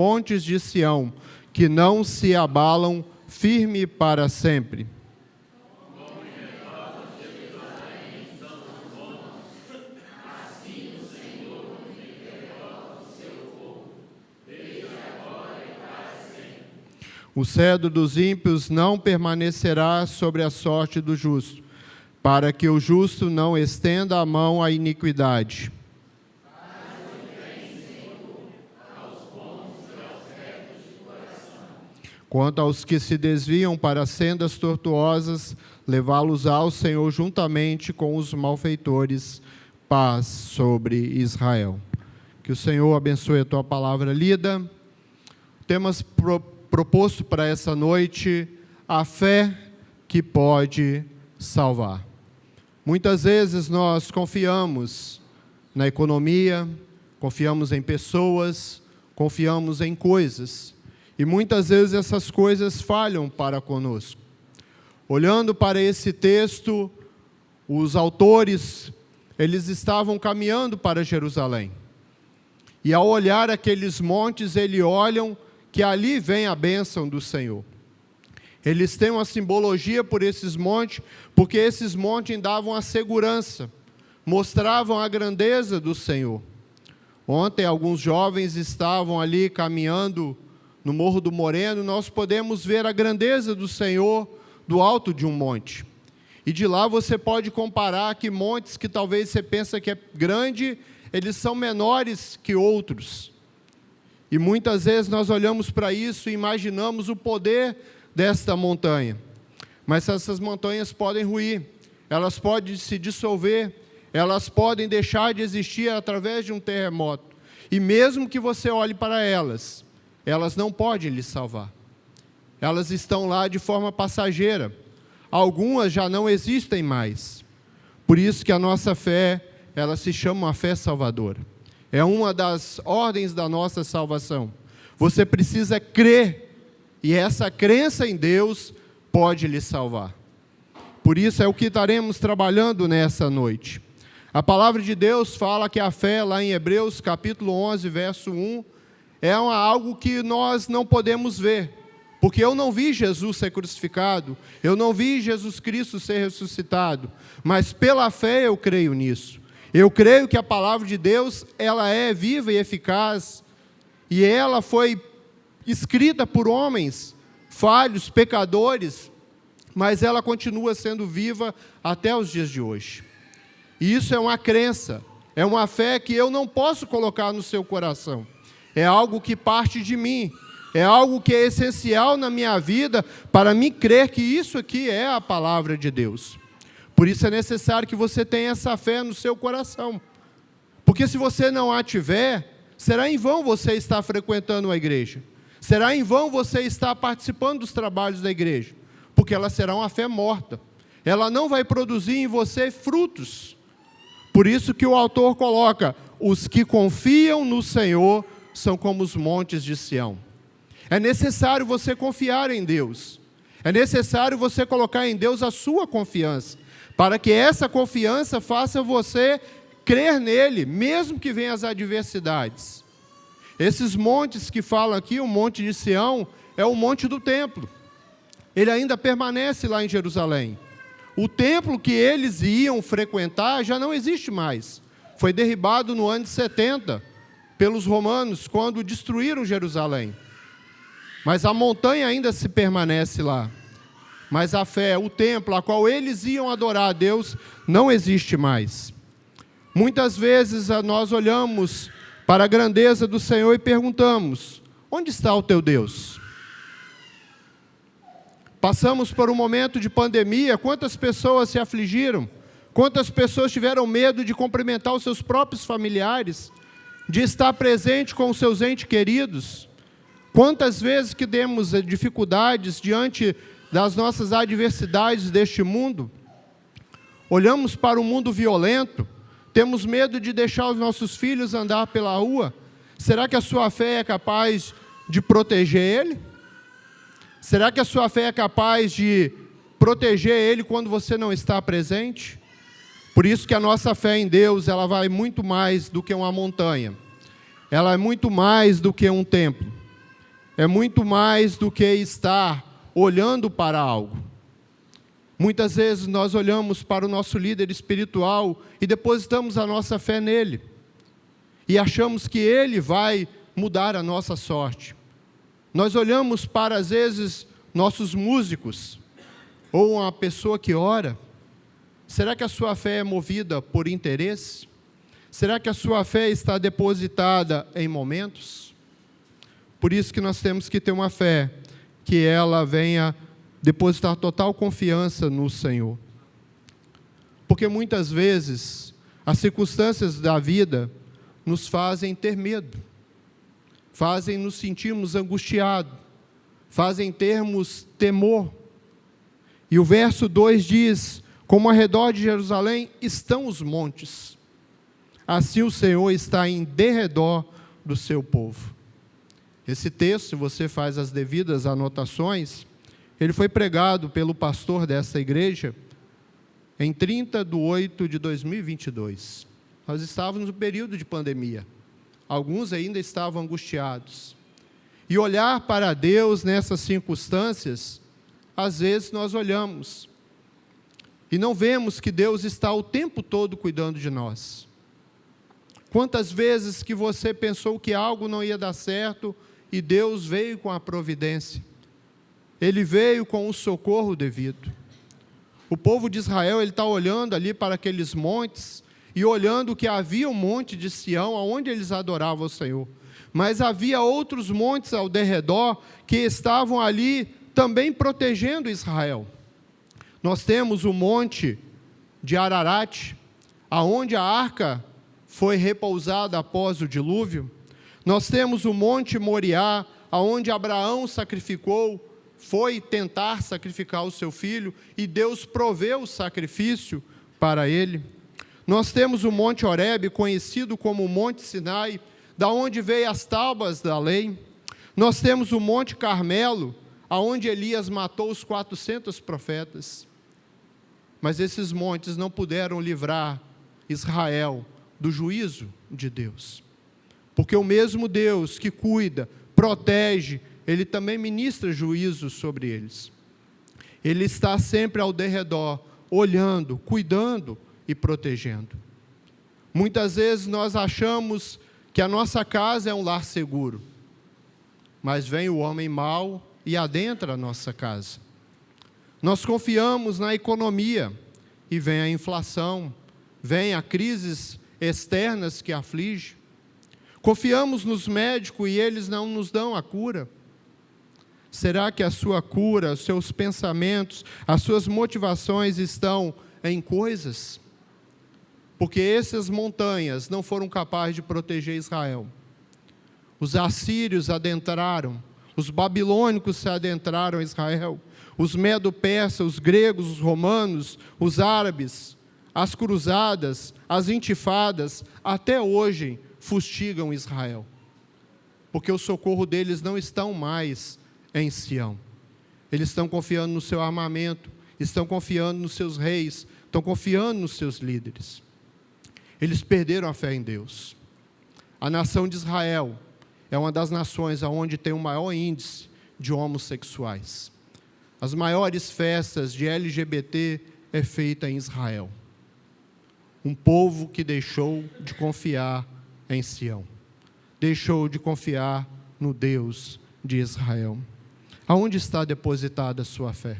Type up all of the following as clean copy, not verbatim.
montes de Sião, que não se abalam, firme para sempre. O cedro dos ímpios não permanecerá sobre a sorte do justo, para que o justo não estenda a mão à iniquidade. Quanto aos que se desviam para sendas tortuosas, levá-los ao Senhor juntamente com os malfeitores, paz sobre Israel. Que o Senhor abençoe a tua palavra lida. Temas proposto para essa noite, a fé que pode salvar. Muitas vezes nós confiamos na economia, confiamos em pessoas, confiamos em coisas, e muitas vezes essas coisas falham para conosco. Olhando para esse texto, os autores, eles estavam caminhando para Jerusalém. E ao olhar aqueles montes, eles olham que ali vem a bênção do Senhor. Eles têm uma simbologia por esses montes, porque esses montes davam a segurança, mostravam a grandeza do Senhor. Ontem, alguns jovens estavam ali caminhando no Morro do Moreno, nós podemos ver a grandeza do Senhor do alto de um monte. E de lá você pode comparar que montes que talvez você pensa que é grande, eles são menores que outros. E muitas vezes nós olhamos para isso e imaginamos o poder desta montanha. Mas essas montanhas podem ruir, elas podem se dissolver, elas podem deixar de existir através de um terremoto. E mesmo que você olhe para elas, elas não podem lhe salvar. Elas estão lá de forma passageira. Algumas já não existem mais. Por isso que a nossa fé, ela se chama uma fé salvadora. É uma das ordens da nossa salvação. Você precisa crer, e essa crença em Deus pode lhe salvar. Por isso é o que estaremos trabalhando nessa noite. A palavra de Deus fala que a fé, lá em Hebreus capítulo 11, verso 1, é algo que nós não podemos ver, porque eu não vi Jesus ser crucificado, eu não vi Jesus Cristo ser ressuscitado, mas pela fé eu creio nisso. Eu creio que a palavra de Deus, ela é viva e eficaz, e ela foi escrita por homens falhos, pecadores, mas ela continua sendo viva até os dias de hoje. E isso é uma crença, é uma fé que eu não posso colocar no seu coração. É algo que parte de mim, é algo que é essencial na minha vida para mim crer que isso aqui é a palavra de Deus. Por isso é necessário que você tenha essa fé no seu coração. Porque se você não a tiver, será em vão você estar frequentando a igreja. Será em vão você estar participando dos trabalhos da igreja. Porque ela será uma fé morta. Ela não vai produzir em você frutos. Por isso que o autor coloca, os que confiam no Senhor são como os montes de Sião. É necessário você confiar em Deus. É necessário você colocar em Deus a sua confiança, para que essa confiança faça você crer nele, mesmo que venham as adversidades. Esses montes que falam aqui, o monte de Sião, é o monte do templo. Ele ainda permanece lá em Jerusalém. O templo que eles iam frequentar já não existe mais. Foi derribado no ano de 70 pelos romanos, quando destruíram Jerusalém. Mas a montanha ainda se permanece lá. Mas a fé, o templo a qual eles iam adorar a Deus, não existe mais. Muitas vezes nós olhamos para a grandeza do Senhor e perguntamos, onde está o teu Deus? Passamos por um momento de pandemia, quantas pessoas se afligiram? Quantas pessoas tiveram medo de cumprimentar os seus próprios familiares? De estar presente com os seus entes queridos? Quantas vezes que demos dificuldades diante das nossas adversidades deste mundo? Olhamos para um mundo violento, temos medo de deixar os nossos filhos andar pela rua? Será que a sua fé é capaz de proteger ele? Será que a sua fé é capaz de proteger ele quando você não está presente? Por isso que a nossa fé em Deus, ela vai muito mais do que uma montanha. Ela é muito mais do que um templo. é muito mais do que estar olhando para algo. Muitas vezes nós olhamos para o nosso líder espiritual e depositamos a nossa fé nele. E achamos que ele vai mudar a nossa sorte. Nós olhamos para, às vezes, nossos músicos, ou uma pessoa que ora. Será que a sua fé é movida por interesse? Será que a sua fé está depositada em momentos? Por isso que nós temos que ter uma fé que ela venha depositar total confiança no Senhor. Porque muitas vezes as circunstâncias da vida nos fazem ter medo, fazem nos sentirmos angustiados, fazem termos temor. E o verso 2 diz: como ao redor de Jerusalém estão os montes, assim o Senhor está em derredor do seu povo. Esse texto, se você faz as devidas anotações, ele foi pregado pelo pastor dessa igreja em 30/8/2022. Nós estávamos no período de pandemia. Alguns ainda estavam angustiados. E olhar para Deus nessas circunstâncias, às vezes nós olhamos e não vemos que Deus está o tempo todo cuidando de nós. Quantas vezes que você pensou que algo não ia dar certo e Deus veio com a providência? Ele veio com o socorro devido. O povo de Israel, ele está olhando ali para aqueles montes e olhando que havia um monte de Sião, onde eles adoravam o Senhor. Mas havia outros montes ao derredor que estavam ali também protegendo Israel. Nós temos o monte de Ararat, aonde a arca foi repousada após o dilúvio. Nós temos o monte Moriá, aonde Abraão foi tentar sacrificar o seu filho, e Deus proveu o sacrifício para ele. Nós temos o monte Horebe, conhecido como o monte Sinai, da onde veio as tábuas da lei. Nós temos o monte Carmelo, aonde Elias matou os 400 profetas. Mas esses montes não puderam livrar Israel do juízo de Deus. Porque o mesmo Deus que cuida, protege, Ele também ministra juízo sobre eles. Ele está sempre ao derredor, olhando, cuidando e protegendo. Muitas vezes nós achamos que a nossa casa é um lar seguro, mas vem o homem mau e adentra a nossa casa. Nós confiamos na economia e vem a inflação, vem a crises externas que afligem. Confiamos nos médicos e eles não nos dão a cura. Será que a sua cura, os seus pensamentos, as suas motivações estão em coisas? Porque essas montanhas não foram capazes de proteger Israel. Os assírios adentraram, os babilônicos se adentraram em Israel, os medo-persas, os gregos, os romanos, os árabes, as cruzadas, as intifadas, até hoje fustigam Israel. Porque o socorro deles não estão mais em Sião. Eles estão confiando no seu armamento, estão confiando nos seus reis, estão confiando nos seus líderes. Eles perderam a fé em Deus. A nação de Israel é uma das nações onde tem o maior índice de homossexuais. As maiores festas de LGBT é feita em Israel. Um povo que deixou de confiar em Sião. Deixou de confiar no Deus de Israel. Aonde está depositada a sua fé?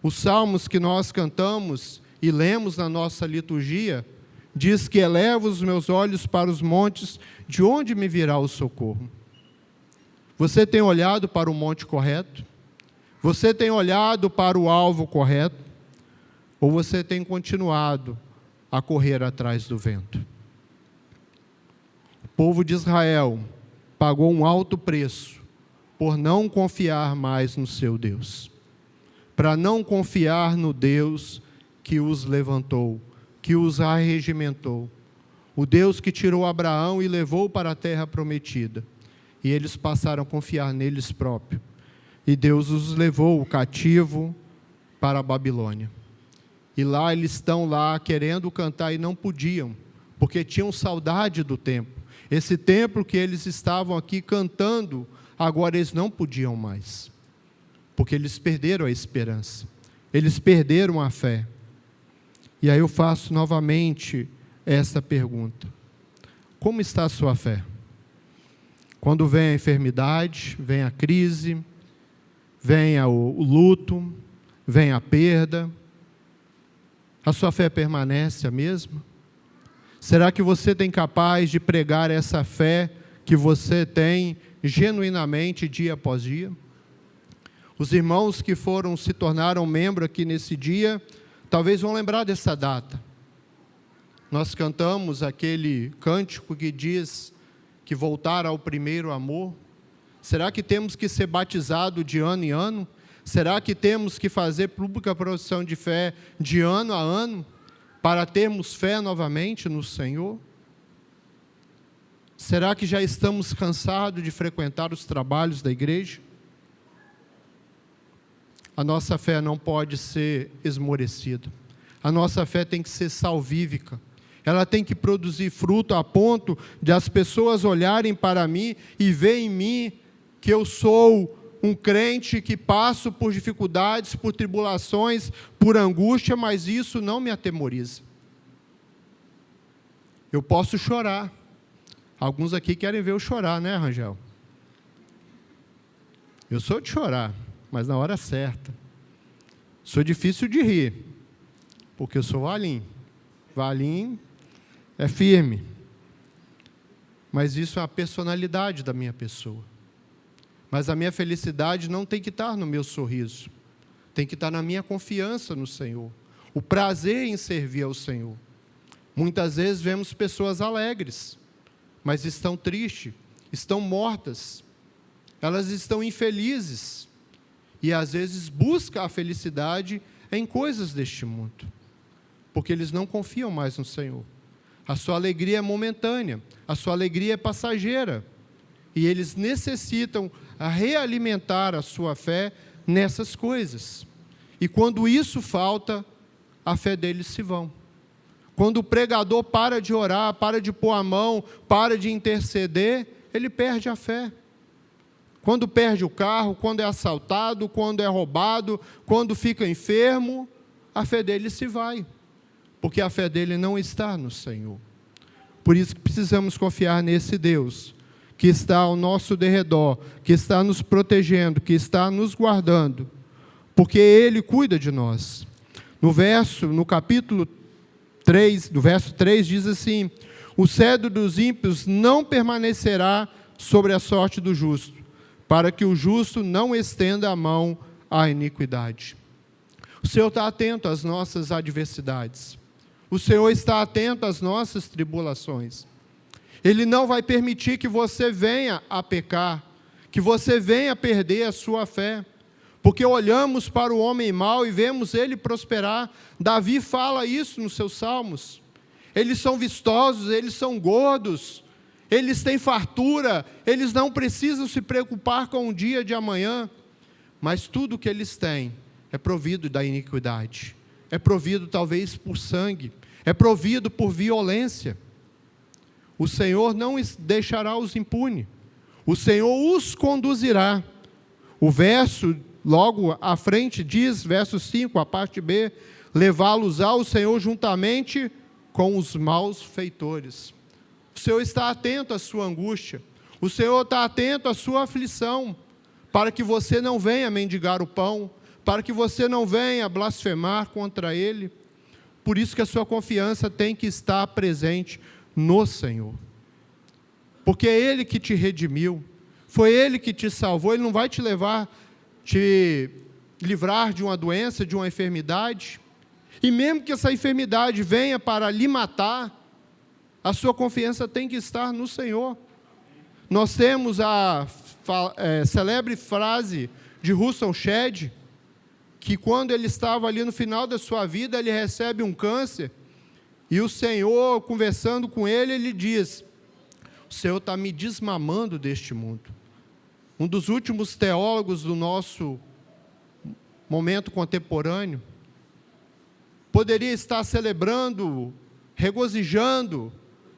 Os salmos que nós cantamos e lemos na nossa liturgia diz que elevo os meus olhos para os montes, de onde me virá o socorro? Você tem olhado para o monte correto? Você tem olhado para o alvo correto? Ou você tem continuado a correr atrás do vento? O povo de Israel pagou um alto preço por não confiar mais no seu Deus, para não confiar no Deus que os levantou, que os arregimentou, o Deus que tirou Abraão e levou para a terra prometida, e eles passaram a confiar neles próprios, e Deus os levou cativo para a Babilônia, e lá eles estão lá querendo cantar e não podiam, porque tinham saudade do templo, Esse templo que eles estavam aqui cantando, agora eles não podiam mais, porque eles perderam a esperança, eles perderam a fé. E aí eu faço novamente esta pergunta: como está a sua fé? Quando vem a enfermidade, vem a crise, vem o luto, vem a perda, a sua fé permanece a mesma? Será que você tem capaz de pregar essa fé que você tem genuinamente dia após dia? Os irmãos que se tornaram membro aqui nesse dia, talvez vão lembrar dessa data. Nós cantamos aquele cântico que diz que voltar ao primeiro amor. Será que temos que ser batizados de ano em ano? Será que temos que fazer pública profissão de fé de ano a ano para termos fé novamente no Senhor? Será que já estamos cansados de frequentar os trabalhos da igreja? A nossa fé não pode ser esmorecida. A nossa fé tem que ser salvífica. Ela tem que produzir fruto a ponto de as pessoas olharem para mim e ver em mim que eu sou um crente que passo por dificuldades, por tribulações, por angústia, mas isso não me atemoriza. Eu posso chorar. Alguns aqui querem ver eu chorar, né, Rangel? Eu sou de chorar, mas na hora certa. Sou difícil de rir, porque eu sou Valim. Valim é firme. Mas isso é a personalidade da minha pessoa. Mas a minha felicidade não tem que estar no meu sorriso. Tem que estar na minha confiança no Senhor. O prazer em servir ao Senhor. Muitas vezes vemos pessoas alegres, mas estão tristes, estão mortas. Elas estão infelizes. E às vezes buscam a felicidade em coisas deste mundo. Porque eles não confiam mais no Senhor. A sua alegria é momentânea. A sua alegria é passageira. E eles necessitam realimentar a sua fé nessas coisas. E quando isso falta, a fé deles se vão. Quando o pregador para de orar, para de pôr a mão, para de interceder, ele perde a fé. Quando perde o carro, quando é assaltado, quando é roubado, quando fica enfermo, a fé dele se vai. Porque a fé dele não está no Senhor. Por isso que precisamos confiar nesse Deus que está ao nosso derredor, que está nos protegendo, que está nos guardando, porque Ele cuida de nós. No capítulo 3, do verso 3, diz assim: o cedro dos ímpios não permanecerá sobre a sorte do justo, para que o justo não estenda a mão à iniquidade. O Senhor está atento às nossas adversidades. O Senhor está atento às nossas tribulações. Ele não vai permitir que você venha a pecar, que você venha a perder a sua fé, porque olhamos para o homem mau e vemos ele prosperar. Davi fala isso nos seus salmos. Eles são vistosos, eles são gordos, eles têm fartura, eles não precisam se preocupar com o dia de amanhã, mas tudo que eles têm é provido da iniquidade, é provido talvez por sangue, é provido por violência. O Senhor não deixará os impunes. O Senhor os conduzirá. O verso, logo à frente, diz, verso 5, a parte B, levá-los ao Senhor juntamente com os maus feitores. O Senhor está atento à sua angústia. O Senhor está atento à sua aflição, para que você não venha mendigar o pão, para que você não venha blasfemar contra Ele. Por isso que a sua confiança tem que estar presente no Senhor, porque é Ele que te redimiu, foi Ele que te salvou. Ele não vai te livrar de uma doença, de uma enfermidade, e mesmo que essa enfermidade venha para lhe matar, a sua confiança tem que estar no Senhor. Nós temos a celebre frase de Russell Shedd, que quando ele estava ali no final da sua vida, ele recebe um câncer, e o Senhor, conversando com ele, ele diz: o Senhor está me desmamando deste mundo. Um dos últimos teólogos do nosso momento contemporâneo poderia estar celebrando, regozijando,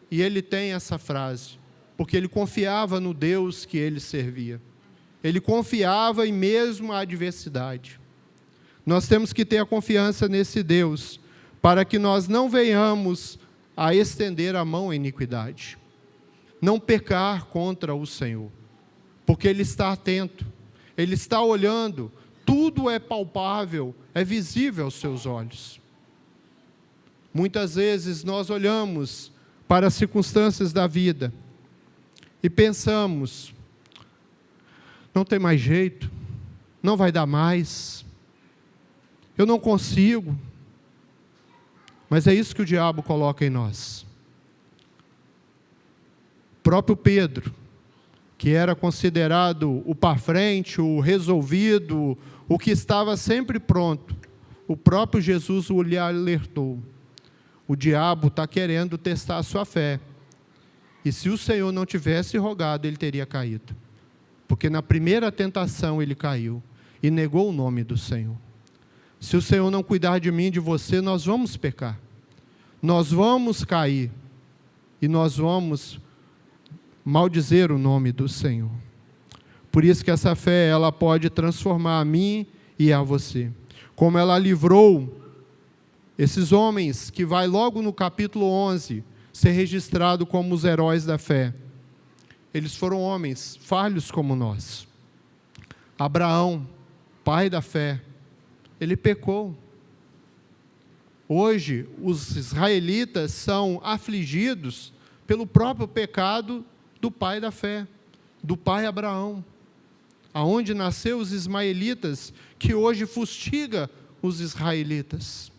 e ele tem essa frase: porque ele confiava no Deus que ele servia. Ele confiava em mesmo a adversidade. Nós temos que ter a confiança nesse Deus, para que nós não venhamos a estender a mão à iniquidade, não pecar contra o Senhor, porque Ele está atento, Ele está olhando, tudo é palpável, é visível aos seus olhos. Muitas vezes nós olhamos para as circunstâncias da vida e pensamos, não tem mais jeito, não vai dar mais, eu não consigo. Mas é isso que o diabo coloca em nós. O próprio Pedro, que era considerado o para frente, o resolvido, o que estava sempre pronto, o próprio Jesus o lhe alertou. O diabo está querendo testar a sua fé. E se o Senhor não tivesse rogado, ele teria caído. Porque na primeira tentação ele caiu e negou o nome do Senhor. Se o Senhor não cuidar de mim e de você, nós vamos pecar. Nós vamos cair. E nós vamos maldizer o nome do Senhor. Por isso que essa fé, ela pode transformar a mim e a você. Como ela livrou esses homens, que vai logo no capítulo 11, ser registrado como os heróis da fé. Eles foram homens falhos como nós. Abraão, pai da fé, ele pecou. Hoje, os israelitas são afligidos pelo próprio pecado do pai da fé, do pai Abraão, aonde nasceu os ismaelitas, que hoje fustiga os israelitas.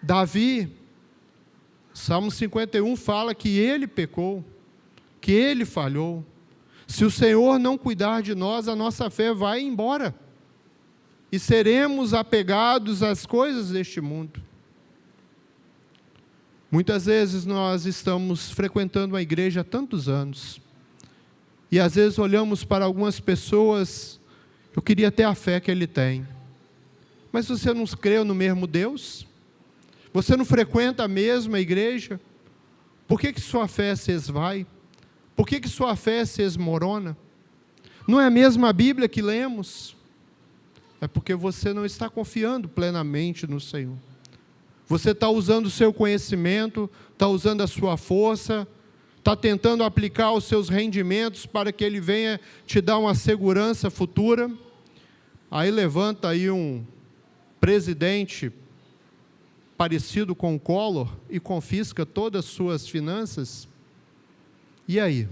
Davi, Salmo 51 fala que ele pecou, que ele falhou. Se o Senhor não cuidar de nós, a nossa fé vai embora. E seremos apegados às coisas deste mundo. Muitas vezes nós estamos frequentando a igreja há tantos anos. E às vezes olhamos para algumas pessoas, eu queria ter a fé que ele tem. Mas você não crê no mesmo Deus? Você não frequenta a mesma igreja? Por que sua fé se esvai? Por que sua fé se esmorona? Não é a mesma Bíblia que lemos? É porque você não está confiando plenamente no Senhor. Você está usando o seu conhecimento, está usando a sua força, está tentando aplicar os seus rendimentos para que Ele venha te dar uma segurança futura. Aí levanta aí um presidente parecido com o Collor e confisca todas as suas finanças. E aí?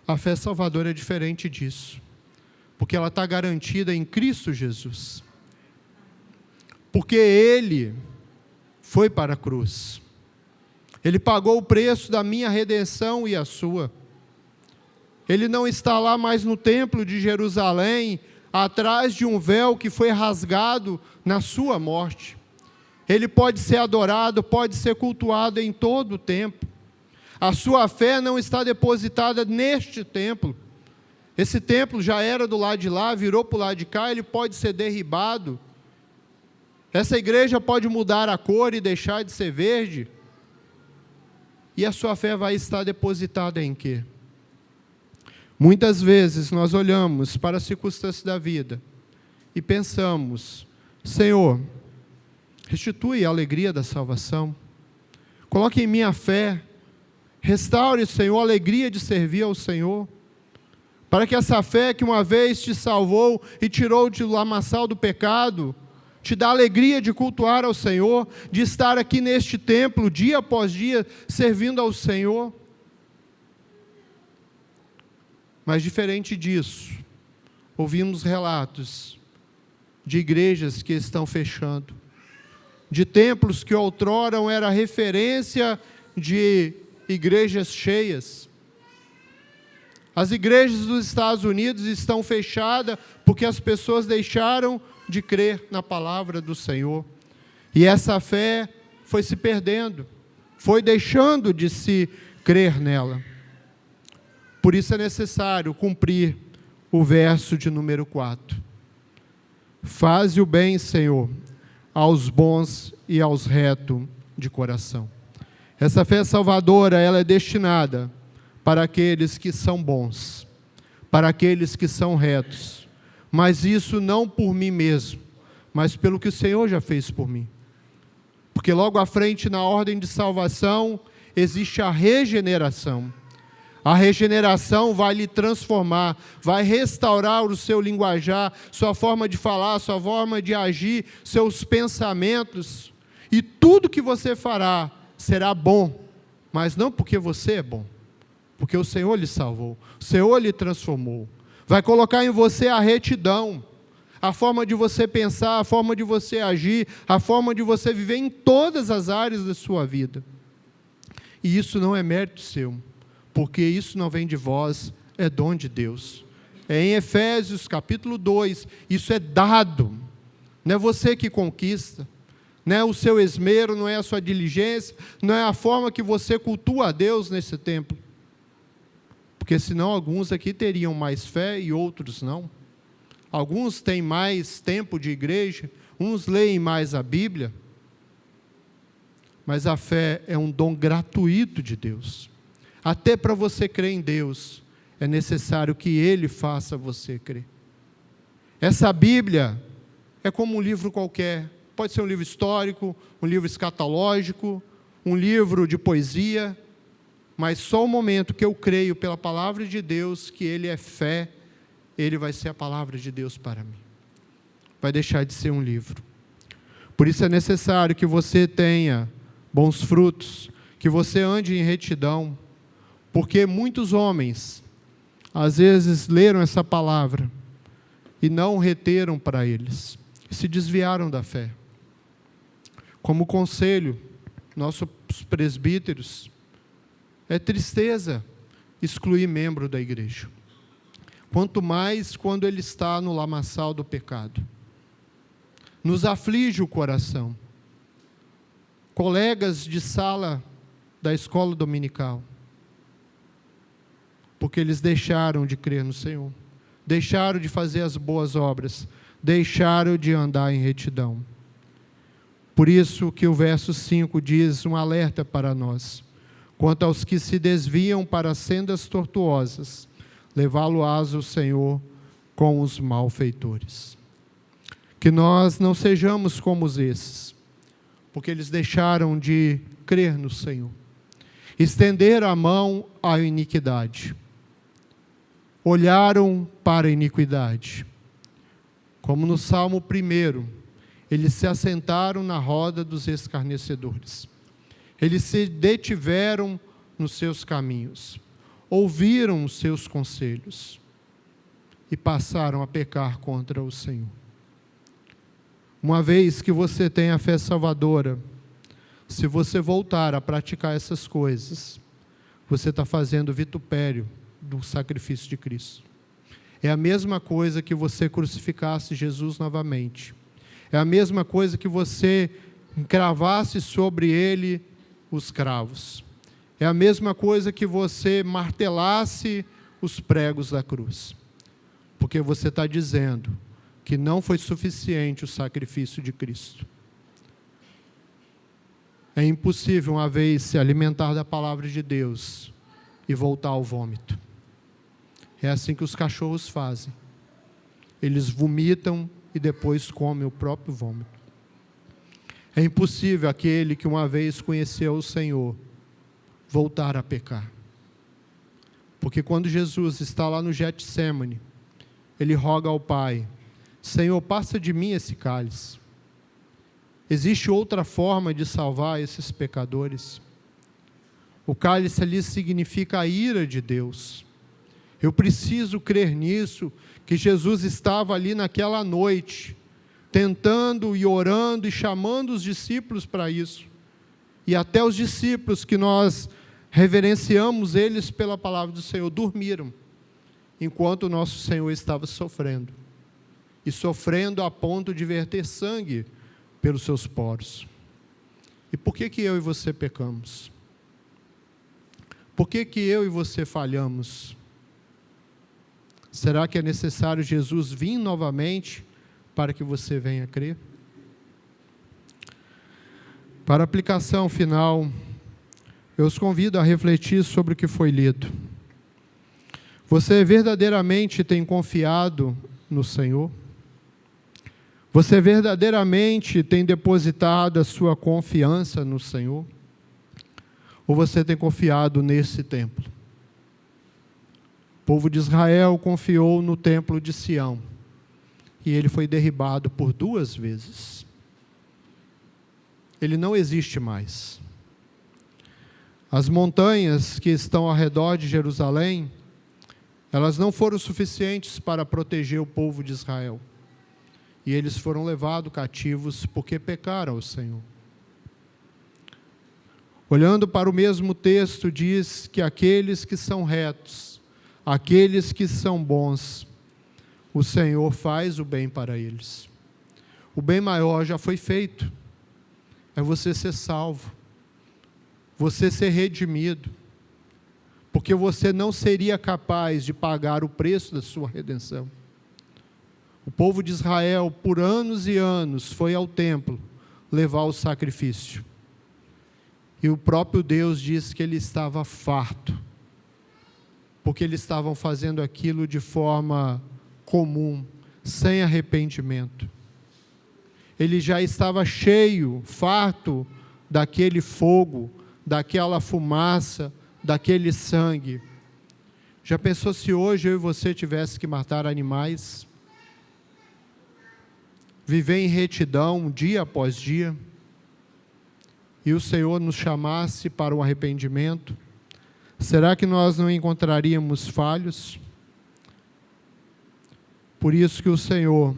A fé salvadora é diferente disso, porque ela está garantida em Cristo Jesus. Porque Ele foi para a cruz. Ele pagou o preço da minha redenção e a sua. Ele não está lá mais no templo de Jerusalém, atrás de um véu que foi rasgado na sua morte. Ele pode ser adorado, pode ser cultuado em todo o tempo. A sua fé não está depositada neste templo. Esse templo já era do lado de lá, virou para o lado de cá, ele pode ser derribado. Essa igreja pode mudar a cor e deixar de ser verde. E a sua fé vai estar depositada em quê? Muitas vezes nós olhamos para as circunstâncias da vida e pensamos, Senhor, restitui a alegria da salvação. Coloque em mim a fé. Restaure, Senhor, a alegria de servir ao Senhor. Para que essa fé que uma vez te salvou e tirou do lamaçal do pecado, te dá alegria de cultuar ao Senhor, de estar aqui neste templo, dia após dia, servindo ao Senhor. Mas diferente disso, ouvimos relatos de igrejas que estão fechando, de templos que outrora era referência de igrejas cheias. As igrejas dos Estados Unidos estão fechadas porque as pessoas deixaram de crer na palavra do Senhor. E essa fé foi se perdendo, foi deixando de se crer nela. Por isso é necessário cumprir o verso de número 4. Faze o bem, Senhor, aos bons e aos retos de coração. Essa fé salvadora, ela é destinada para aqueles que são bons, para aqueles que são retos, mas isso não por mim mesmo, mas pelo que o Senhor já fez por mim. Porque logo à frente, na ordem de salvação, existe a regeneração. A regeneração vai lhe transformar, vai restaurar o seu linguajar, sua forma de falar, sua forma de agir, seus pensamentos. E tudo que você fará será bom, mas não porque você é bom, porque o Senhor lhe salvou, o Senhor lhe transformou. Vai colocar em você a retidão, a forma de você pensar, a forma de você agir, a forma de você viver em todas as áreas da sua vida. E isso não é mérito seu, porque isso não vem de vós, é dom de Deus. É em Efésios capítulo 2, isso é dado, não é você que conquista, não é o seu esmero, não é a sua diligência, não é a forma que você cultua a Deus nesse tempo. Porque senão alguns aqui teriam mais fé e outros não. Alguns têm mais tempo de igreja, uns leem mais a Bíblia, mas a fé é um dom gratuito de Deus. Até para você crer em Deus, é necessário que Ele faça você crer. Essa Bíblia é como um livro qualquer, pode ser um livro histórico, um livro escatológico, um livro de poesia, mas só o momento que eu creio pela palavra de Deus, que Ele é fé, Ele vai ser a palavra de Deus para mim. Vai deixar de ser um livro. Por isso é necessário que você tenha bons frutos, que você ande em retidão, porque muitos homens, às vezes, leram essa palavra e não reteram para eles, se desviaram da fé. Como conselho, nossos presbíteros, é tristeza excluir membro da igreja. Quanto mais quando ele está no lamaçal do pecado. Nos aflige o coração. Colegas de sala da escola dominical. Porque eles deixaram de crer no Senhor. Deixaram de fazer as boas obras. Deixaram de andar em retidão. Por isso que o verso 5 diz um alerta para nós. Quanto aos que se desviam para sendas tortuosas, levá-lo-ás o Senhor com os malfeitores. Que nós não sejamos como esses, porque eles deixaram de crer no Senhor. Estenderam a mão à iniquidade. Olharam para a iniquidade. Como no Salmo 1, eles se assentaram na roda dos escarnecedores. Eles se detiveram nos seus caminhos, ouviram os seus conselhos e passaram a pecar contra o Senhor. Uma vez que você tem a fé salvadora, se você voltar a praticar essas coisas, você está fazendo vitupério do sacrifício de Cristo. É a mesma coisa que você crucificasse Jesus novamente. É a mesma coisa que você encravasse sobre ele os cravos. É a mesma coisa que você martelasse os pregos da cruz. Porque você está dizendo que não foi suficiente o sacrifício de Cristo. É impossível uma vez se alimentar da palavra de Deus e voltar ao vômito. É assim que os cachorros fazem. Eles vomitam e depois comem o próprio vômito. É impossível aquele que uma vez conheceu o Senhor voltar a pecar. Porque quando Jesus está lá no Getsêmani, ele roga ao Pai: Senhor, passa de mim esse cálice. Existe outra forma de salvar esses pecadores? O cálice ali significa a ira de Deus. Eu preciso crer nisso, que Jesus estava ali naquela noite, tentando e orando e chamando os discípulos para isso. E até os discípulos que nós reverenciamos eles pela palavra do Senhor, dormiram, enquanto o nosso Senhor estava sofrendo. E sofrendo a ponto de verter sangue pelos seus poros. E por que eu e você pecamos? Por que eu e você falhamos? Será que é necessário Jesus vir novamente para que você venha crer? Para a aplicação final, Eu os convido a refletir sobre o que foi lido. Você verdadeiramente tem confiado no Senhor? Você verdadeiramente tem depositado a sua confiança no Senhor? Ou você tem confiado nesse templo? O povo de Israel confiou no templo de Sião, e ele foi derribado por 2 vezes. Ele não existe mais. As montanhas que estão ao redor de Jerusalém, elas não foram suficientes para proteger o povo de Israel. E eles foram levados cativos porque pecaram ao Senhor. Olhando para o mesmo texto, diz que aqueles que são retos, aqueles que são bons, o Senhor faz o bem para eles. O bem maior já foi feito. É você ser salvo, você ser redimido, porque você não seria capaz de pagar o preço da sua redenção. O povo de Israel, por anos e anos, foi ao templo levar o sacrifício. E o próprio Deus disse que ele estava farto, porque eles estavam fazendo aquilo de forma comum, sem arrependimento. Ele já estava cheio, farto daquele fogo, daquela fumaça, daquele sangue. Já pensou se hoje eu e você tivesse que matar animais? Viver em retidão dia após dia? E o Senhor nos chamasse para o arrependimento? Será que nós não encontraríamos falhos? Por isso que o Senhor,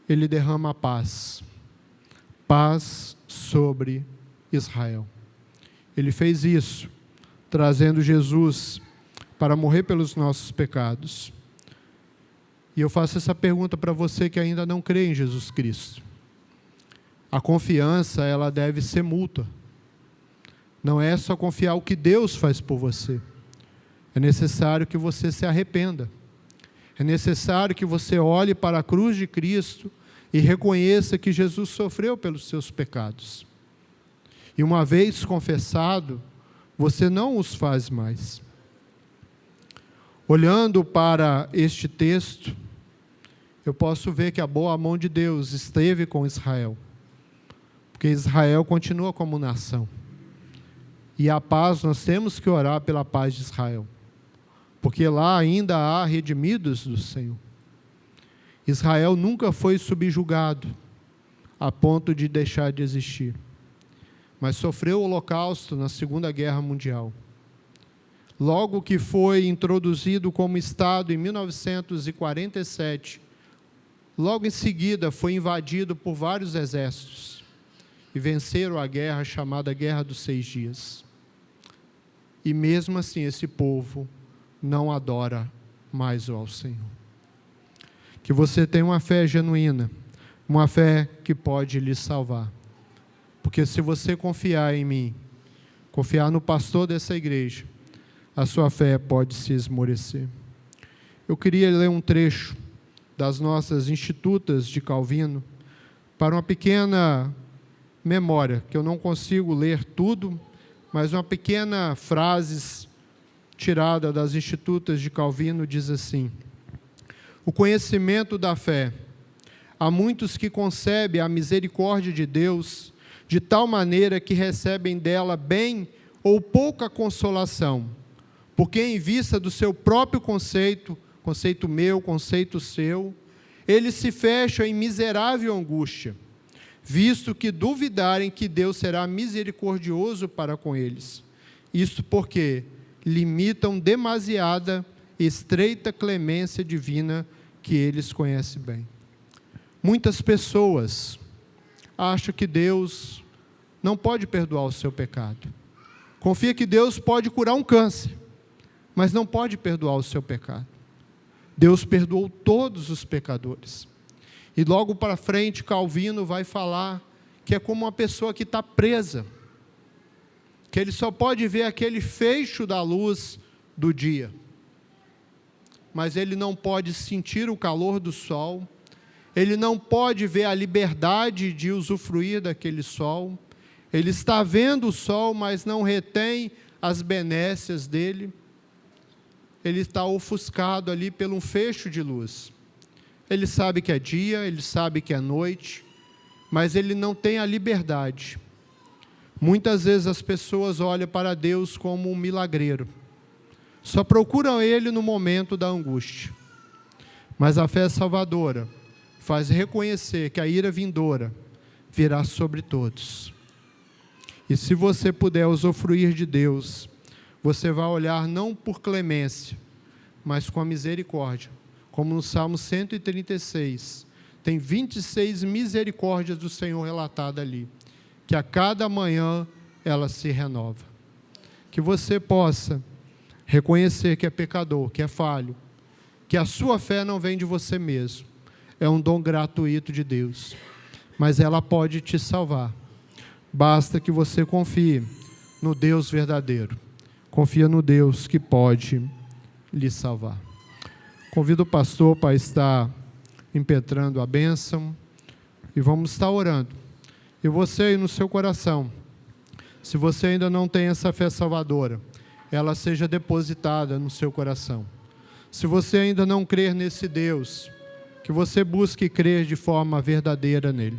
Ele derrama paz. Paz sobre Israel. Ele fez isso, trazendo Jesus para morrer pelos nossos pecados. E eu faço essa pergunta para você que ainda não crê em Jesus Cristo. A confiança, ela deve ser mútua. Não é só confiar o que Deus faz por você. É necessário que você se arrependa. É necessário que você olhe para a cruz de Cristo e reconheça que Jesus sofreu pelos seus pecados. E uma vez confessado, você não os faz mais. Olhando para este texto, eu posso ver que a boa mão de Deus esteve com Israel. Porque Israel continua como nação. E a paz, nós temos que orar pela paz de Israel. Porque lá ainda há redimidos do Senhor. Israel nunca foi subjugado a ponto de deixar de existir. Mas sofreu o holocausto na Segunda Guerra Mundial. Logo que foi introduzido como Estado em 1947, logo em seguida foi invadido por vários exércitos e venceram a guerra chamada Guerra dos 6 Dias. E mesmo assim esse povo não adora mais ao Senhor. Que você tenha uma fé genuína, uma fé que pode lhe salvar. Porque se você confiar em mim, confiar no pastor dessa igreja, a sua fé pode se esmorecer. Eu queria ler um trecho das nossas Institutas de Calvino, para uma pequena memória, que eu não consigo ler tudo, mas uma pequena frase tirada das Institutas de Calvino diz assim: o conhecimento da fé. Há muitos que concebem a misericórdia de Deus de tal maneira que recebem dela bem ou pouca consolação, porque em vista do seu próprio conceito, conceito meu, conceito seu, eles se fecham em miserável angústia, visto que duvidarem que Deus será misericordioso para com eles. Isto porque limitam demasiada estreita clemência divina que eles conhecem bem. Muitas pessoas acham que Deus não pode perdoar o seu pecado. Confia que Deus pode curar um câncer, mas não pode perdoar o seu pecado. Deus perdoou todos os pecadores. E logo para frente, Calvino vai falar que é como uma pessoa que está presa, que ele só pode ver aquele fecho da luz do dia, mas ele não pode sentir o calor do sol, ele não pode ver a liberdade de usufruir daquele sol, Ele está vendo o sol, mas não retém as benécias dele. Ele está ofuscado ali por um fecho de luz. Ele sabe que é dia, ele sabe que é noite, mas ele não tem a liberdade. Muitas vezes as pessoas olham para Deus como um milagreiro. Só procuram Ele no momento da angústia. Mas a fé salvadora faz reconhecer que a ira vindoura virá sobre todos. E se você puder usufruir de Deus, você vai olhar não por clemência, mas com a misericórdia. Como no Salmo 136, tem 26 misericórdias do Senhor relatadas ali, que a cada manhã ela se renova. Que você possa reconhecer que é pecador, que é falho, que a sua fé não vem de você mesmo, é um dom gratuito de Deus, mas ela pode te salvar. Basta que você confie no Deus verdadeiro, confia no Deus que pode lhe salvar. Convido o pastor para estar impetrando a bênção e vamos estar orando. E você aí no seu coração, se você ainda não tem essa fé salvadora, ela seja depositada no seu coração. Se você ainda não crer nesse Deus, que você busque crer de forma verdadeira nele.